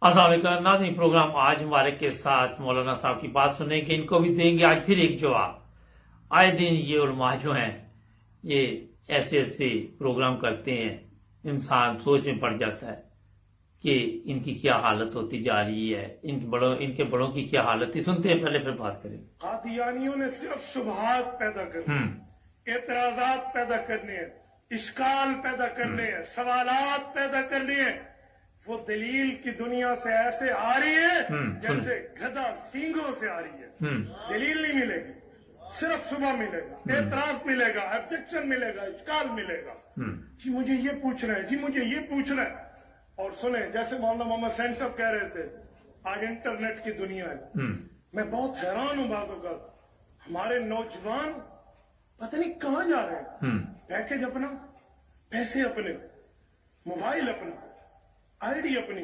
अस्सलाम वालेकुम नाज़रीन, प्रोग्राम आज हमारे के साथ मौलाना साहब की बात सुनेंगे, इनको भी देंगे आज फिर एक जवाब। आए दिन ये उलमा जो हैं ये ऐसे ऐसे प्रोग्राम करते हैं, इंसान सोच में पड़ जाता है कि इनकी क्या हालत होती जा रही है, इनके बड़ों की क्या हालत है। सुनते हैं, पहले फिर बात करेंगे। कादियानियों ने सिर्फ शुबहात पैदा करने, एतराजात पैदा करने हैं, इश्काल पैदा करने हैं, सवालात पैदा करने हैं। वो दलील की दुनिया से ऐसे आ रही है जैसे गधा सींगों से आ रही है। दलील नहीं मिलेगी, सिर्फ शुबह मिलेगा, एतराज मिलेगा, ऑब्जेक्शन मिलेगा, इश्काल मिलेगा। जी मुझे ये पूछना है, जी मुझे ये पूछना है। और सुने, जैसे मौलाना मोहम्मद सैन साहब कह रहे थे, आज इंटरनेट की दुनिया है। मैं बहुत हैरान हूं बातों का, हमारे नौजवान पता नहीं कहां जा रहे हैं। पैकेज अपना, पैसे अपने, मोबाइल अपना, आईडी अपनी,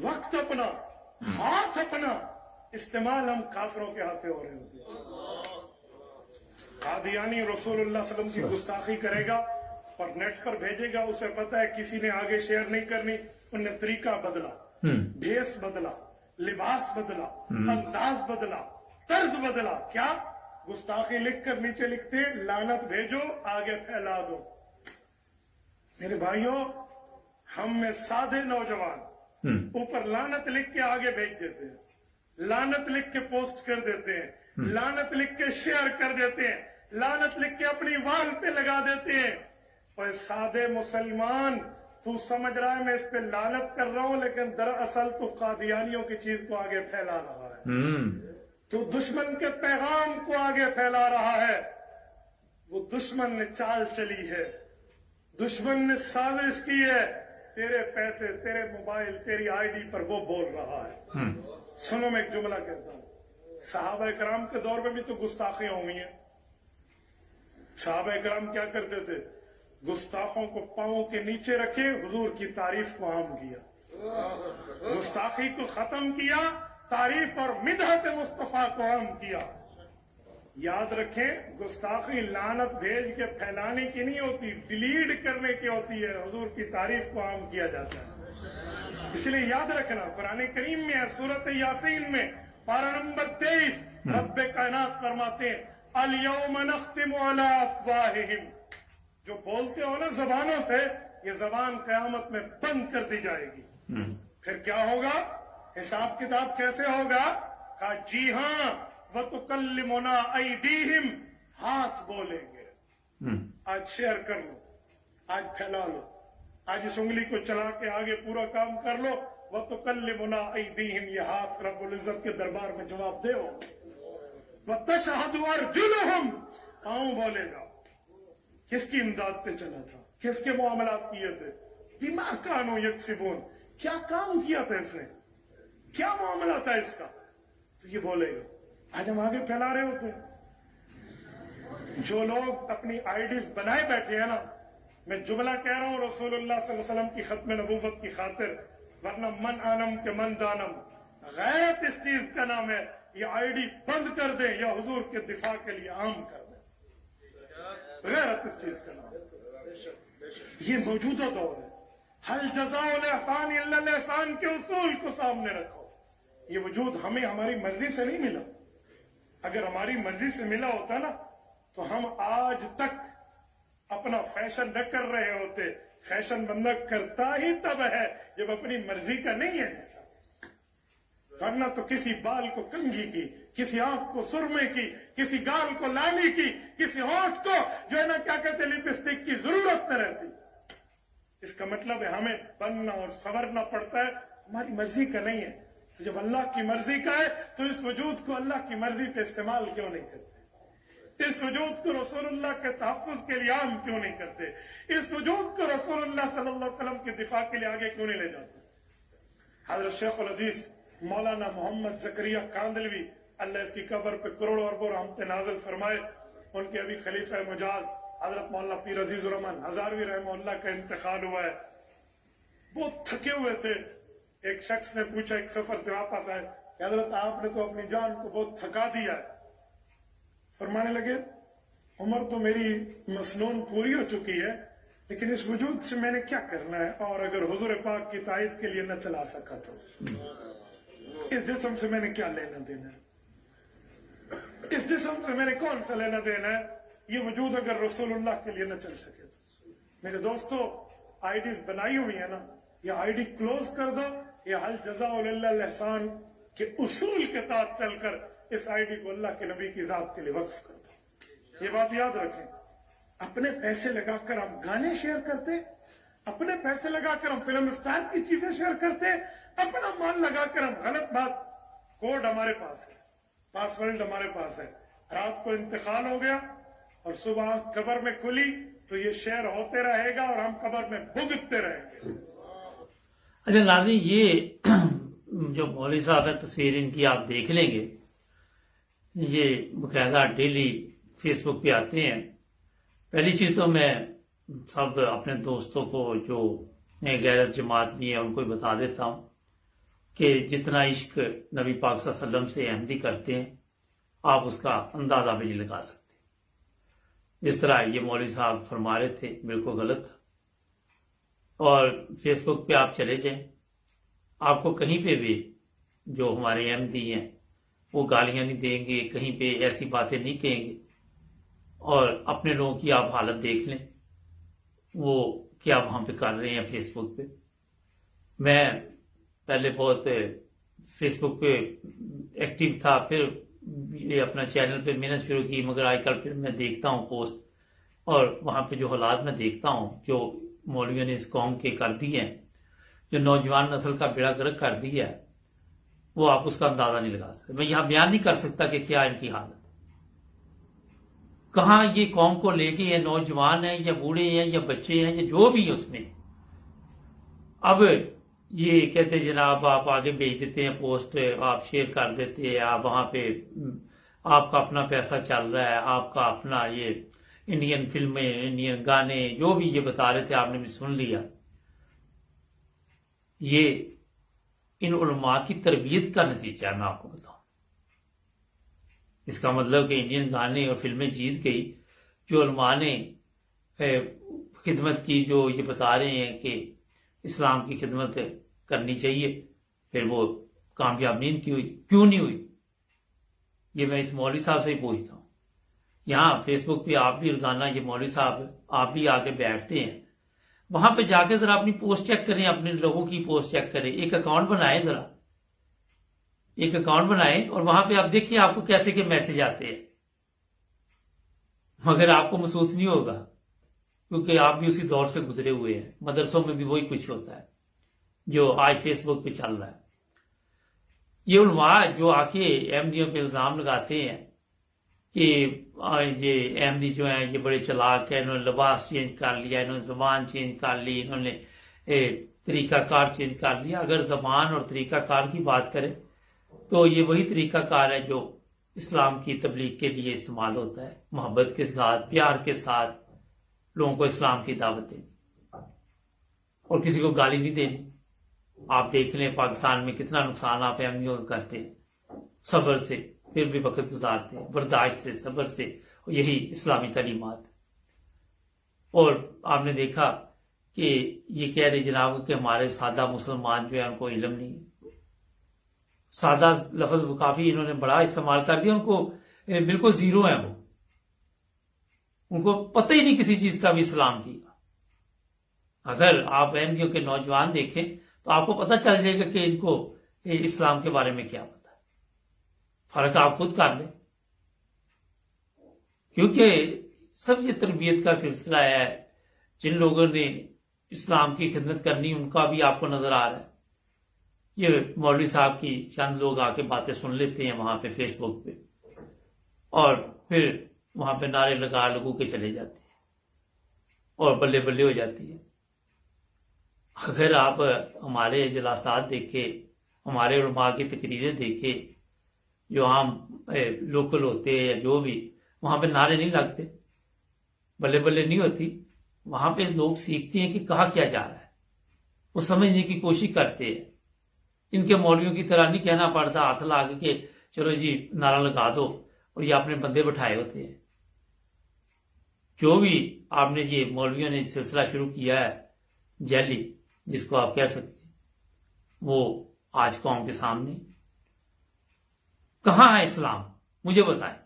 वक्त अपना, हाथ अपना, इस्तेमाल हम काफिरों के हाथे हो रहे होते हैं। कादियानी रसूलुल्लाह सल्लल्लाहु अलैहि वसल्लम की गुस्ताखी करेगा और नेट पर भेजेगा, उसे पता है किसी ने आगे शेयर नहीं करनी, उनने तरीका बदला, भेस बदला, लिबास बदला, अंदाज बदला, तर्ज बदला। क्या? गुस्ताखी लिखकर नीचे लिखते लानत भेजो, आगे फैला दो। मेरे भाइयों, हम में सादे नौजवान ऊपर लानत लिख के आगे भेज देते हैं, लानत लिख के पोस्ट कर देते हैं, लानत लिख के शेयर कर देते हैं, लानत लिख के अपनी वाल पे लगा देते हैं। और सादे मुसलमान, तू समझ रहा है मैं इस पे लानत कर रहा हूं, लेकिन दरअसल तू कादियानियों की चीज को आगे फैला रहा है। तू दुश्मन के पैगाम को आगे फैला रहा है। वो दुश्मन ने चाल चली है, दुश्मन ने साजिश की है, तेरे पैसे, तेरे मोबाइल, तेरी आईडी पर वो बोल रहा है। सुनो, मैं एक जुमला कहता हूं, सहाबा कराम के दौर में भी तो गुस्ताखियां हुई हैं। सहाबा कराम क्या करते थे? गुस्ताखों को पांव के नीचे रखे, हुजूर की तारीफ को आम किया, गुस्ताखी को खत्म किया, तारीफ और मिदहत मुस्तफा को आम किया। याद रखें, गुस्ताखी लानत भेज के फैलाने की नहीं होती, डिलीट करने की होती है। हुजूर की तारीफ को आम किया जाता है। इसलिए याद रखना, कुरान करीम में है, सूरत यासीन में पारा नंबर 23, रब्बे कायनात फरमाते हैं, अल यौम नख्तिमु अला अफ़वाहिहिम। जो बोलते हो ना जबानों से, ये जबान कयामत में बंद कर दी जाएगी। फिर क्या होगा? हिसाब किताब कैसे होगा? कहा जी हां, वतुकल्लिमुना अयदीहिम, हाथ बोलेंगे। आज शेयर कर लो, आज फैला लो, आज इस उंगली को चला के आगे पूरा काम कर लो। वतुकल्लिमुना अयदीहिम, ये हाथ रब्बुल इज्जत के दरबार में जवाब दे। वतशहदु अर्जुलुहुम, पांव बोलेगा। किसकी इमदाद पे चला था? किसके मामलात किए थे? बिमा कानू यक्सिबून, क्या काम किया था इसने, क्या मामला था इसका, तो ये बोलेगा। आज हम आगे फैला रहे होते हैं। जो लोग अपनी आईडीज बनाए बैठे हैं ना, मैं जुमला कह रहा हूं रसूलुल्लाह सल्लल्लाहु अलैहि वसल्लम की खत्म नबूवत की खातिर, वरना मन आनम के मन दानम, गैरत इस चीज का नाम है। ये आईडी बंद कर दें या हुजूर के दिफा के लिए आम कर दें, गैरत इस चीज का नाम है। ये मौजूदा दौर है। हल जज़ाउल एहसान इल्लल एहसान के उसूल को सामने रखो। ये वजूद हमें हमारी मर्जी से नहीं मिला। अगर हमारी मर्जी से मिला होता ना, तो हम आज तक अपना फैशन न कर रहे होते। फैशन बंदा करता ही तब है जब अपनी मर्जी का नहीं है इसका। वरना तो किसी बाल को कंघी की, किसी आंख को सुरमे की, किसी गाल को लाली की, किसी होंठ को जो है ना क्या कहते लिपस्टिक की जरूरत न रहती। इसका मतलब है हमें बनना और संवरना पड़ता है, हमारी मर्जी का नहीं है। तो जब अल्लाह की मर्जी का है, तो इस वजूद को अल्लाह की मर्जी पे इस्तेमाल क्यों नहीं करते? इस वजूद को रसूलुल्लाह के तहफ़्फ़ुज़ के लिए आम क्यों नहीं करते? इस वजूद को रसूलुल्लाह सल्लल्लाहु अलैहि वसल्लम के दिफा के लिए आगे क्यों नहीं ले जाते? हज़रत शेखुल हदीस मौलाना मोहम्मद ज़करिया कांदलवी, अल्लाह इसकी कब्र पे करोड़ों अरबों रहमतें नाज़िल फरमाए, उनके अभी खलीफा मुजाज हजरत मौलाना पीर अजीजुर रहमान हजारवी रहमतुल्लाह का इंतकाल हुआ है। बहुत थके हुए थे। एक शख्स ने पूछा, एक सफर से वापस आए, हजरत आपने तो अपनी जान को बहुत थका दिया है। फरमाने लगे, उम्र तो मेरी मसनून पूरी हो चुकी है, लेकिन इस वजूद से मैंने क्या करना है, और अगर हुजूर पाक की तायद के लिए न चला सका तो इस जिस्म से मैंने क्या लेना देना है, इस जिस्म से मैंने कौन सा लेना देना है। ये वजूद अगर रसूलुल्लाह के लिए न चल सके तो मेरे दोस्तों, आईडीज बनाई हुई है ना, ये आईडी क्लोज कर दो, ये हल जज़ाउल इल्लल एहसान के उसूल के तहत चलकर इस आईडी को अल्लाह के नबी की जात के लिए वक्फ कर दो। ये बात याद रखें। अपने पैसे लगाकर हम गाने शेयर करते, अपने पैसे लगाकर हम फिल्म स्टार की चीजें शेयर करते, अपना माल लगाकर हम गलत बात, कोड हमारे पास है, पासवर्ड हमारे पास है, रात को इंतकाल हो गया और सुबह कब्र में खुली तो ये शेयर होते रहेगा और हम कब्र में भुगतते रहेंगे। अच्छा नाज़रीन, ये जो मौलवी साहब है, तस्वीर इनकी आप देख लेंगे, ये बकायदा डेली फेसबुक पे आते हैं। पहली चीज तो मैं सब अपने दोस्तों को जो गैरत जमात भी है उनको बता देता हूँ कि जितना इश्क नबी पाक सल्लल्लाहु अलैहि वसल्लम से अहमदी करते हैं आप उसका अंदाजा भी नहीं लगा सकते। जिस तरह ये मौलवी साहब फरमा रहे थे बिल्कुल गलत था। और फेसबुक पे आप चले जाएं, आपको कहीं पे भी जो हमारे अहमदी हैं वो गालियां नहीं देंगे, कहीं पे ऐसी बातें नहीं कहेंगे। और अपने लोगों की आप हालत देख लें, वो क्या वहां पे कर रहे हैं फेसबुक पे। मैं पहले बहुत फेसबुक पे एक्टिव था, फिर ये अपना चैनल पे मेहनत शुरू की, मगर आजकल फिर मैं देखता हूँ पोस्ट, और वहां पे जो हालात मैं देखता हूँ जो मौलवियों ने इस कौम के कर दिए हैं, जो नौजवान नस्ल का बेड़ा गर्क कर दिया है, वो आप उसका अंदाजा नहीं लगा सकते। मैं यहां बयान नहीं कर सकता कि क्या इनकी हालत, कहां ये कौम को लेके, ये नौजवान है या बूढ़े हैं या बच्चे हैं या जो भी है उसमें। अब ये कहते जनाब आप आगे भेज देते हैं पोस्ट, आप शेयर कर देते हैं, आप वहां पे आपका अपना पैसा चल रहा है, आपका अपना ये इंडियन फिल्में, इंडियन गाने, जो भी ये बता रहे थे आपने भी सुन लिया। ये इन उलमा की तरबियत का नतीजा है, मैं आपको बताऊं। इसका मतलब कि इंडियन गाने और फिल्में जीत गई, जो उलमा ने खिदमत की, जो ये बता रहे हैं कि इस्लाम की खिदमत करनी चाहिए, फिर वो कामयाब नहीं की हुई। क्यों नहीं हुई, ये मैं इस मौलवी साहब से ही पूछता हूँ। यहाँ फेसबुक पे आप भी रोजाना, ये मौलवी साहब आप भी आके बैठते हैं, वहां पे जाके जरा अपनी पोस्ट चेक करें, अपने लोगों की पोस्ट चेक करें, एक अकाउंट बनाएं, जरा एक अकाउंट बनाएं और वहां पे आप देखिए आपको कैसे के मैसेज आते हैं। मगर आपको महसूस नहीं होगा क्योंकि आप भी उसी दौर से गुजरे हुए हैं। मदरसों में भी वही कुछ होता है जो आज फेसबुक पे चल रहा है। ये उलमा जो आके अहमदियों पे इल्जाम लगाते हैं कि ये अहमदी जो है ये बड़े चालाक है, इन्होंने लिबास चेंज कर लिया, इन्होंने जबान चेंज कर ली, इन्होंने तरीकाकार चेंज कर लिया। अगर जबान और तरीकाकार की बात करें तो ये वही तरीकाकार है जो इस्लाम की तबलीग के लिए इस्तेमाल होता है। मोहब्बत के साथ, प्यार के साथ लोगों को इस्लाम की दावत देनी और किसी को गाली नहीं देनी। आप देख लें पाकिस्तान में कितना नुकसान आप अहमदियों का करते हैं, सब्र से फिर भी वक्त गुजारते हैं, बर्दाश्त से, सब्र से, और यही इस्लामी तालीमात। और आपने देखा कि ये कह रहे जनाब कि हमारे सादा मुसलमान जो है उनको इल्म नहीं। सादा लफ्ज काफी इन्होंने बड़ा इस्तेमाल कर दिया, उनको बिल्कुल जीरो है, वो उनको पता ही नहीं किसी चीज का भी इस्लाम की। अगर आप अहमदियों के नौजवान देखें तो आपको पता चल जाएगा कि इनको इस्लाम के बारे में क्या पता है। फर्क आप खुद कर लें, क्योंकि सब ये तरबियत का सिलसिला है। जिन लोगों ने इस्लाम की खिदमत करनी उनका भी आपको नजर आ रहा है। ये मौलवी साहब की चंद लोग आके बातें सुन लेते हैं वहां पे फेसबुक पे और फिर वहां पे नारे लगा लगू के चले जाते हैं और बल्ले बल्ले हो जाती है। अगर आप हमारे जलासात देखे, हमारे उलमा की तकरीरें देखे, जो आम लोकल होते हैं या जो भी, वहां पे नारे नहीं लगते, बल्ले बल्ले नहीं होती। वहां पे लोग सीखते हैं कि कहा क्या जा रहा है, वो समझने की कोशिश करते हैं। इनके मौलवियों की तरह नहीं कहना पड़ता हाथ ला के चलो जी नारा लगा दो और ये अपने बंदे बैठाए होते हैं। جو بھی آپ نے یہ مولویوں نے سلسلہ شروع کیا ہے جیلی جس کو آپ کہہ سکتے ہیں، وہ آج قوم کے سامنے کہاں ہے اسلام؟ مجھے بتائیں،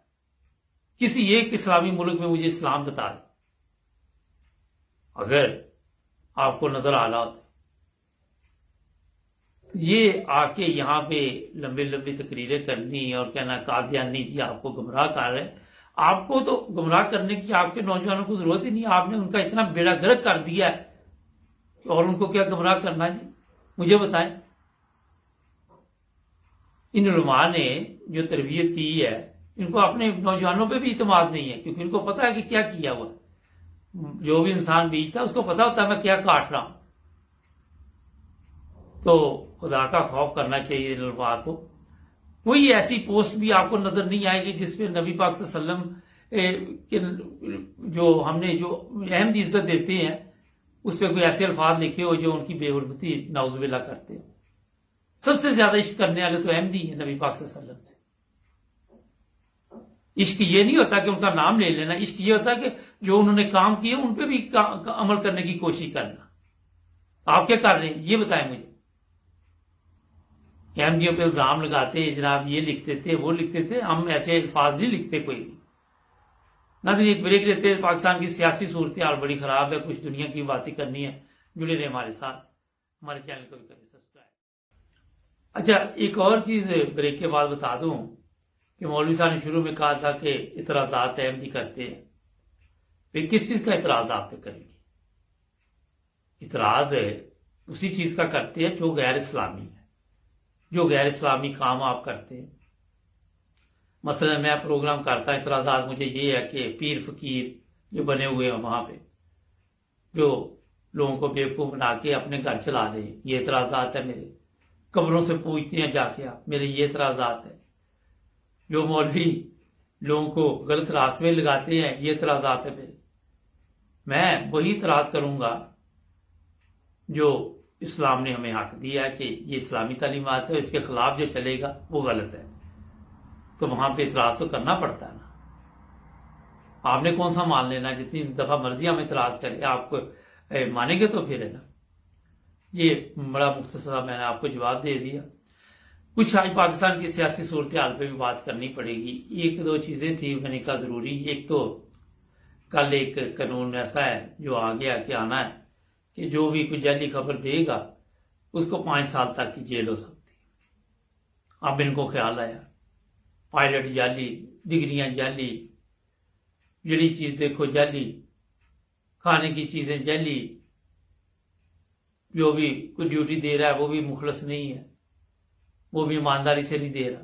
کسی ایک اسلامی ملک میں مجھے اسلام بتا دیں اگر آپ کو نظر آ رہا ہوتا۔ یہ آ کے یہاں پہ لمبی لمبی تقریریں کرنی اور کہنا قادیانی جی آپ کو گمراہ کر رہے ہیں، آپ کو تو گمراہ کرنے کی آپ کے نوجوانوں کو ضرورت ہی نہیں، آپ نے ان کا اتنا بیڑا گرک کر دیا ہے اور ان کو کیا گمراہ کرنا جی؟ مجھے بتائیں۔ ان علماء نے جو تربیت کی ہے ان کو اپنے نوجوانوں پہ بھی اعتماد نہیں ہے، کیونکہ ان کو پتا ہے کہ کیا کیا ہوا ہے۔ جو بھی انسان بیچتا ہے اس کو پتا ہوتا ہے میں کیا کاٹ رہا ہوں۔ تو خدا کا خوف کرنا چاہیے ان علماء کو۔ کوئی ایسی پوسٹ بھی آپ کو نظر نہیں آئے گی جس پہ نبی پاک صلی اللہ علیہ وسلم کے جو ہم نے جو اہم عزت دیتے ہیں اس پہ کوئی ایسے الفاظ لکھے ہو جو ان کی بے حرمتی نعوذ باللہ کرتے ہیں۔ سب سے زیادہ عشق کرنے والے تو احمدی ہیں نبی پاک صلی اللہ علیہ وسلم سے۔ عشق یہ نہیں ہوتا کہ ان کا نام لے لینا، عشق یہ ہوتا ہے کہ جو انہوں نے کام کیے ان پہ بھی عمل کرنے کی کوشش کرنا۔ آپ کیا کر رہے ہیں یہ بتائیں مجھے۔ احمدیوں پہ الزام لگاتے ہیں جناب یہ لکھتے تھے وہ لکھتے تھے، ہم ایسے الفاظ نہیں لکھتے کوئی بھی۔ ناظرین ایک بریک لیتے ہیں، پاکستان کی سیاسی صورتحال بڑی خراب ہے، کچھ دنیا کی باتیں کرنی ہے، جڑے رہے ہمارے ساتھ، ہمارے چینل کو بھی کریں سبسکرائب۔ اچھا ایک اور چیز بریک کے بعد بتا دوں کہ مولوی صاحب نے شروع میں کہا تھا کہ اعتراضات احمدی کرتے ہیں، پھر کس چیز کا اعتراض آپ پہ کریں گے؟ اعتراض اسی چیز کا کرتے ہیں جو غیر اسلامی ہے، جو غیر اسلامی کام آپ کرتے ہیں۔ مثلا میں پروگرام کرتا ہوں، اعتراضات مجھے یہ ہے کہ پیر فقیر جو بنے ہوئے ہیں وہاں پہ جو لوگوں کو بیوقوف بنا کے اپنے گھر چلا رہے ہیں، یہ اعتراضات ہے میرے۔ قبروں سے پوچھتے ہیں جا کے آپ، میرے یہ اعتراضات ہے۔ جو مولوی لوگوں کو غلط راستے لگاتے ہیں یہ اعتراضات ہے میرے۔ میں وہی اعتراض کروں گا جو اسلام نے ہمیں حق دیا ہے کہ یہ اسلامی تعلیمات ہے، اس کے خلاف جو چلے گا وہ غلط ہے، تو وہاں پہ اعتراض تو کرنا پڑتا ہے نا۔ آپ نے کون سا مان لینا، جتنی دفعہ مرضی ہم اعتراض کریں آپ کو مانیں گے تو پھر ہے نا۔ یہ بڑا مختصر میں نے آپ کو جواب دے دیا۔ کچھ آج پاکستان کی سیاسی صورتحال پہ بھی بات کرنی پڑے گی۔ ایک دو چیزیں تھی میں نے کہا ضروری، ایک تو کل ایک قانون ایسا ہے جو آ گیا کہ آنا ہے کہ جو بھی کوئی جعلی خبر دے گا اس کو 5 سال تک کی جیل ہو سکتی ہے۔ اب ان کو خیال آیا، پائلٹ جعلی، ڈگریاں جعلی، جڑی چیز دیکھو جعلی، کھانے کی چیزیں جعلی، جو بھی کوئی ڈیوٹی دے رہا ہے وہ بھی مخلص نہیں ہے، وہ بھی ایمانداری سے نہیں دے رہا۔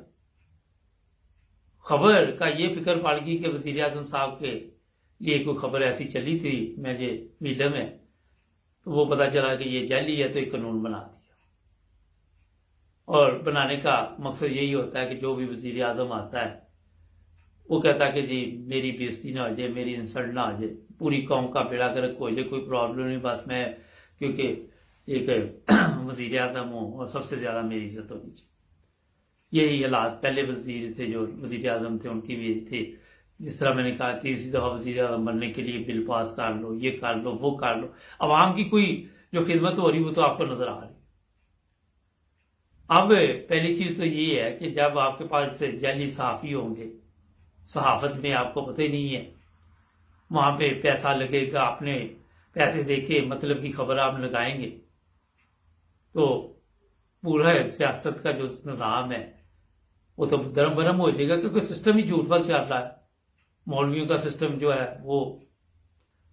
خبر کا یہ فکر پڑ گئی کہ وزیر اعظم صاحب کے لیے کوئی خبر ایسی چلی تھی میڈیا میں، تو وہ پتا چلا کہ یہ جعلی ہے تو ایک قانون بنا دیا۔ اور بنانے کا مقصد یہی ہوتا ہے کہ جو بھی وزیر اعظم آتا ہے وہ کہتا ہے کہ جی میری بے عزتی نہ ہو جائے، میری انسلٹ نہ ہو جائے، پوری قوم کا بیڑا گرک ہو جائے، کوئی پرابلم نہیں، بس میں کیونکہ ایک وزیر اعظم ہوں اور سب سے زیادہ میری عزت ہونی چاہیے۔ یہی حالات پہلے وزیر تھے جو وزیر اعظم تھے ان کی بھی تھی۔ جس طرح میں نے کہا 30 دفعہ وزیر اعظم بننے کے لیے بل پاس کر لو، یہ کر لو، وہ کر لو، عوام کی کوئی جو خدمت ہو رہی وہ تو آپ کو نظر آ رہی۔ اب پہلی چیز تو یہ ہے کہ جب آپ کے پاس جعلی صحافی ہوں گے، صحافت میں آپ کو پتہ ہی نہیں ہے، وہاں پہ پیسہ لگے گا، اپنے پیسے دے کے مطلب کی خبر آپ لگائیں گے تو پورا سیاست کا جو نظام ہے وہ تو درم برم ہو جائے گا، کیونکہ سسٹم ہی جھوٹ پر چل رہا ہے۔ مولویوں کا سسٹم جو ہے وہ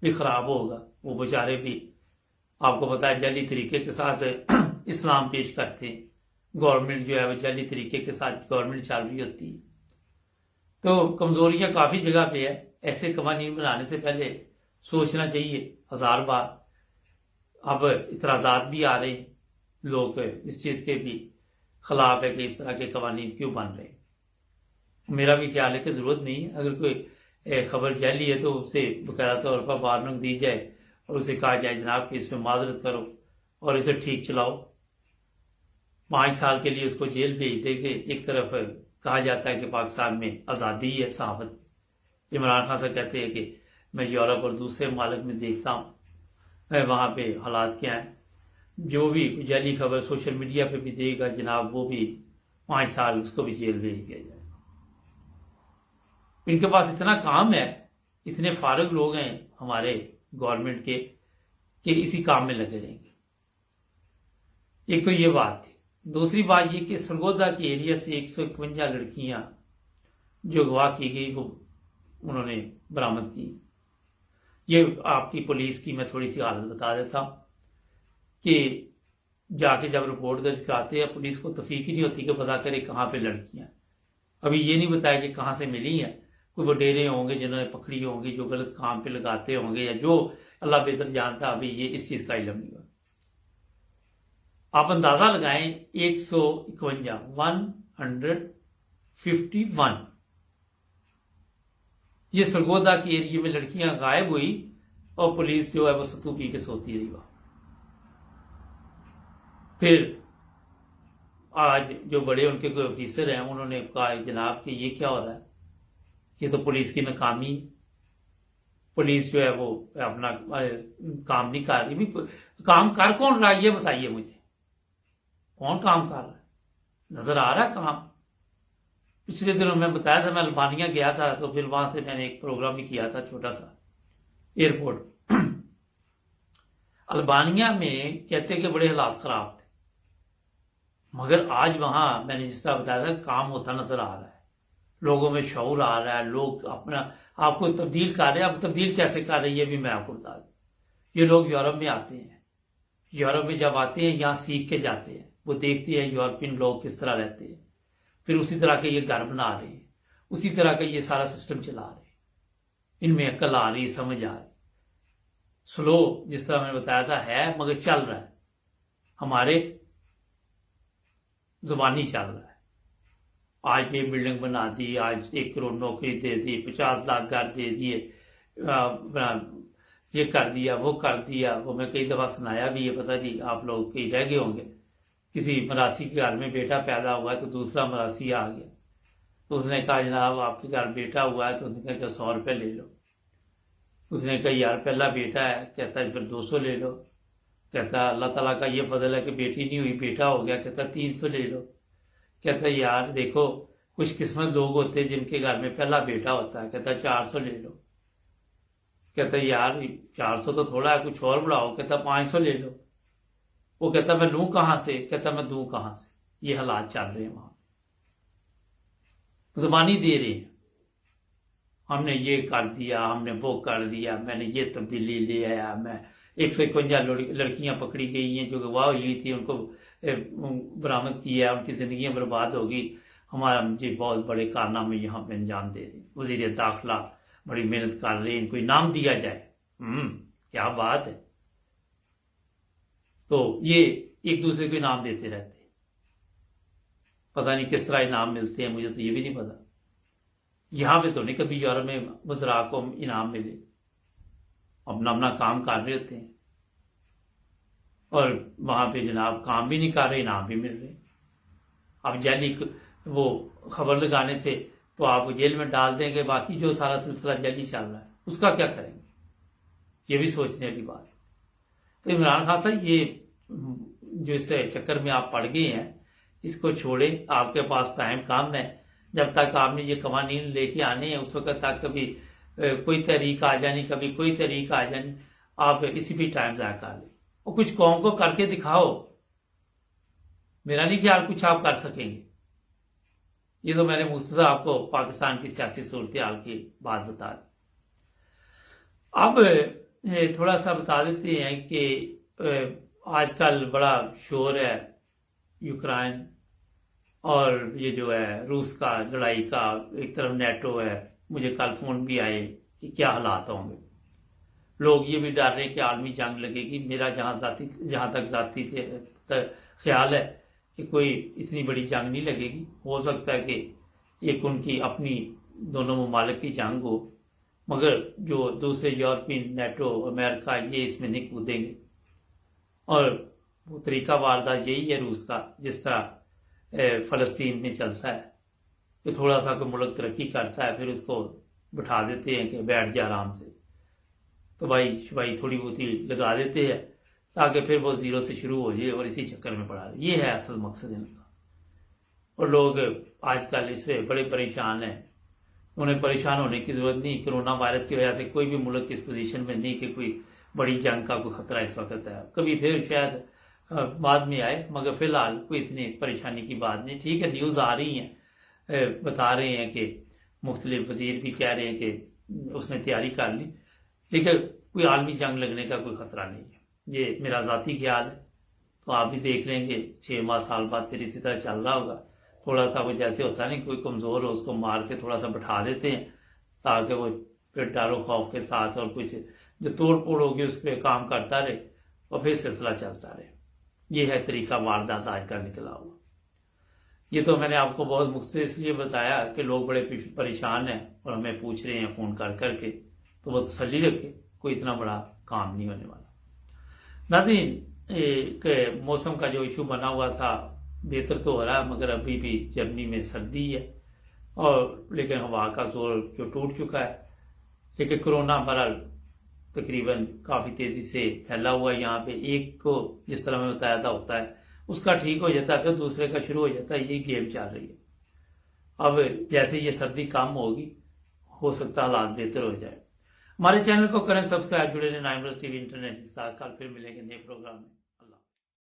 بھی خراب ہوگا، وہ بیچارے بھی آپ کو پتا ہے جعلی طریقے کے ساتھ اسلام پیش کرتے ہیں، گورنمنٹ جو ہے وہ جعلی طریقے کے ساتھ گورنمنٹ چل رہی ہوتی ہے۔ تو کمزوریاں کافی جگہ پہ ہے، ایسے قوانین بنانے سے پہلے سوچنا چاہیے 1000 بار۔ اب اعتراضات بھی آ رہے ہیں، لوگ اس چیز کے بھی خلاف ہے کہ اس طرح کے قوانین کیوں بن رہے ہیں۔ میرا بھی خیال ہے کہ ضرورت نہیں ہے، اگر کوئی خبر جعلی ہے تو اسے باقاعدہ طور پر وارننگ دی جائے اور اسے کہا جائے جناب کہ اس میں معذرت کرو اور اسے ٹھیک چلاؤ۔ 5 سال کے لیے اس کو جیل بھیج دے گے۔ ایک طرف کہا جاتا ہے کہ پاکستان میں آزادی ہے صحافت، عمران خان سے کہتے ہیں کہ میں یورپ اور دوسرے ممالک میں دیکھتا ہوں وہاں پہ حالات کیا ہیں. جو بھی جعلی خبر سوشل میڈیا پہ بھی دے گا جناب وہ بھی 5 سال اس کو بھی جیل بھیج دیا جائے. ان کے پاس اتنا کام ہے, اتنے فارغ لوگ ہیں ہمارے گورنمنٹ کے کہ اسی کام میں لگے رہیں گے. ایک تو یہ بات تھی. دوسری بات یہ کہ سرگودا کے ایریا سے 151 لڑکیاں جو اغوا کی گئی وہ انہوں نے برآمد کی. یہ آپ کی پولیس کی میں تھوڑی سی حالت بتا دیتا ہوں کہ جا کے جب رپورٹ درج کراتے ہیں پولیس کو توفیق ہی نہیں ہوتی کہ پتا کرے کہاں پہ لڑکیاں. ابھی یہ نہیں بتایا کہ کہاں سے ملی ہیں. کوئی وڈیرے ہوں گے جنہوں نے پکڑی ہوں گی, جو غلط کام پہ لگاتے ہوں گے, یا جو اللہ بہتر جانتا. ابھی یہ اس چیز کا علم نہیں ہوا. آپ اندازہ لگائیں 151 یہ سرگودا کے ایریے میں لڑکیاں غائب ہوئی اور پولیس جو ہے وہ ستو پی کے سوتی رہی. وہاں پھر آج جو بڑے ان کے کوئی آفیسر ہیں انہوں نے کہا جناب کہ یہ کیا ہو رہا ہے, یہ تو پولیس کی ناکامی. پولیس جو ہے وہ اپنا کام نہیں کر رہی. کام کر کون رہا ہے یہ بتائیے مجھے, کون کام کر رہا ہے؟ نظر آ رہا ہے کام؟ پچھلے دنوں میں بتایا تھا میں البانیہ گیا تھا تو پھر وہاں سے میں نے ایک پروگرام بھی کیا تھا چھوٹا سا ایئرپورٹ. البانیہ میں کہتے کہ بڑے حالات خراب تھے, مگر آج وہاں میں نے جس طرح بتایا تھا کام ہوتا نظر آ رہا ہے. لوگوں میں شعور آ رہا ہے, لوگ اپنا آپ کو تبدیل کر رہے ہیں. اب تبدیل کیسے کر رہے ہیں یہ بھی میں آپ کو بتا دوں. یہ لوگ یورپ میں آتے ہیں, یورپ میں جب آتے ہیں یہاں سیکھ کے جاتے ہیں, وہ دیکھتے ہیں یورپین لوگ کس طرح رہتے ہیں, پھر اسی طرح کے یہ گھر بنا رہے ہیں, اسی طرح کا یہ سارا سسٹم چلا رہے ہیں. ان میں عقل آ رہی, سمجھ آ رہی. سلو جس طرح میں نے بتایا تھا ہے مگر چل رہا ہے, ہمارے زبانی چل رہا ہے. آج یہ بلڈنگ بنا دی, آج 1 کروڑ نوکری دے دی, 50 لاکھ گھر دے دیے, یہ کر دیا وہ کر دیا. وہ میں کئی دفعہ سنایا بھی, یہ پتہ نہیں آپ لوگ کہیں رہ گئے ہوں گے. کسی مراسی کے گھر میں بیٹا پیدا ہوا ہے تو دوسرا مراسی آ گیا تو اس نے کہا جناب آپ کے گھر بیٹا ہوا ہے, تو اس نے کہا 100 روپے لے لو. اس نے کہا یار پہلا بیٹا ہے, کہتا ہے پھر 200 لے لو. کہتا اللہ تعالیٰ کا یہ فضل ہے کہ بیٹی نہیں ہوئی بیٹا ہو گیا, کہتا 300 لے لو. کہتا یار دیکھو خوش قسمت لوگ ہوتے ہیں جن کے گھر میں پہلا بیٹا ہوتا ہے, کہتا 400 لے لو. کہتا یار 400 تو تھوڑا ہے, کچھ اور بڑھاؤ. کہتا 500 لے لو. وہ کہتا میں لوں کہاں سے, کہتا میں دوں کہاں سے. یہ حالات چل رہے ہیں وہاں, زبانی دے رہے ہیں. ہم نے یہ کر دیا, ہم نے وہ کر دیا, میں نے یہ تبدیلی لے آیا. میں 151 لڑکیاں پکڑی گئی ہیں جو اغوا ہوئی تھی, ان کو برآمد کیا, ان کی زندگیاں برباد ہوگی. ہمارا جی بہت بڑے کارنامے یہاں پہ انجام دے رہے ہیں. وزیر داخلہ بڑی محنت کر رہے ہیں, ان کو انعام دیا جائے. کیا بات ہے. تو یہ ایک دوسرے کو انعام دیتے رہتے ہیں. پتہ نہیں کس طرح انعام ملتے ہیں, مجھے تو یہ بھی نہیں پتا. یہاں پہ تو نہیں کبھی یورپ میں وزراء کو انعام ملے, اپنا اپنا کام کر رہے ہوتے ہیں. اور وہاں پہ جناب کام بھی نہیں کر رہے, انعام بھی مل رہے. اب جعلی وہ خبر لگانے سے تو آپ کو جیل میں ڈال دیں گے, باقی جو سارا سلسلہ جعلی چل رہا ہے اس کا کیا کریں گے, یہ بھی سوچنے والی بات ہے. تو عمران خان صاحب یہ جو اس چکر میں آپ پڑ گئے ہیں اس کو چھوڑیں. آپ کے پاس ٹائم کم ہے. جب تک آپ نے یہ قوانین لے کے آنے ہیں اس وقت تک کبھی کوئی تحریک آ جانی, کبھی کوئی تحریک آ جانی, آپ اسی بھی ٹائم ضائع کر لیں اور کچھ قوم کو کر کے دکھاؤ. میرا نہیں خیال کچھ آپ کر سکیں گے. یہ تو میں نے مختصر آپ کو پاکستان کی سیاسی صورتحال کی بات بتا دی. اب تھوڑا سا بتا دیتے ہیں کہ آج کل بڑا شور ہے یوکرائن اور یہ جو ہے روس کا لڑائی کا. ایک طرف نیٹو ہے, مجھے کل فون بھی آئے کہ کیا حالات ہوں گے. لوگ یہ بھی ڈر رہے کہ عالمی جنگ لگے گی. میرا جہاں تک ذاتی خیال ہے کہ کوئی اتنی بڑی جنگ نہیں لگے گی. ہو سکتا ہے کہ ایک ان کی اپنی دونوں ممالک کی جنگ ہو, مگر جو دوسرے یورپین نیٹو امریکہ یہ اس میں نہیں کودیں گے. اور وہ طریقہ واردات یہی ہے روس کا, جس طرح فلسطین میں چلتا ہے کہ تھوڑا سا کوئی ملک ترقی کرتا ہے پھر اس کو بٹھا دیتے ہیں کہ بیٹھ جا آرام سے, दवाई शवाई थोड़ी बहुत ही लगा देते हैं ताकि फिर वो जीरो से शुरू हो जाए और इसी चक्कर में पड़ा रहे। ये है असल मकसद इनका। और लोग आजकल इसमें बड़े परेशान हैं। उन्हें परेशान होने की जरूरत नहीं। कोरोना वायरस की वजह से कोई भी मुल्क इस पोजीशन में नहीं कि कोई बड़ी जंग का कोई खतरा इस वक्त है। कभी फिर शायद बाद में आए, मगर फिलहाल कोई इतनी परेशानी की बात नहीं। ठीक है, न्यूज़ आ रही हैं, बता रहे हैं कि मुख्तलिफ वजीर भी कह रहे हैं कि उसने तैयारी कर ली, लेकिन कोई आलमी जंग लगने का कोई खतरा नहीं है। ये मेरा ज़ाती ख्याल है। तो आप भी देख लेंगे 6 माह साल बाद फिर इसी तरह चल रहा होगा। थोड़ा सा वो जैसे होता नहीं, कोई कमज़ोर हो उसको मार के थोड़ा सा बैठा देते हैं ताकि वो फिर डरो खौफ के साथ और कुछ जो तोड़ फोड़ होगी उस पर काम करता रहे और फिर सिलसिला चलता रहे। ये है तरीका वारदात आज का निकला हुआ। ये तो मैंने आपको बहुत मुख्तसर इसलिए बताया कि लोग बड़े परेशान हैं और हमें पूछ रहे हैं फ़ोन कर करके, तो वो तसल्ली रखे, कोई इतना बड़ा काम नहीं होने वाला। नाज़रीन, मौसम का जो इशू बना हुआ था बेहतर तो हो रहा है, मगर अभी भी जर्मनी में सर्दी है और लेकिन हवा का जोर जो टूट चुका है। लेकिन कोरोना बहरहाल तकरीबन काफ़ी तेज़ी से फैला हुआ है। यहाँ पे एक को जिस तरह मैं बताया था होता है, उसका ठीक हो जाता है, फिर दूसरे का शुरू हो जाता है। ये गेम चल रही है। अब जैसे ये सर्दी कम होगी, हो सकता है हालात बेहतर हो जाए। हमारे चैनल को करें सब्सक्राइब, जुड़े रहें नाइम टीवी इंटरनेट के साथ। कल फिर मिलेंगे नए प्रोग्राम में।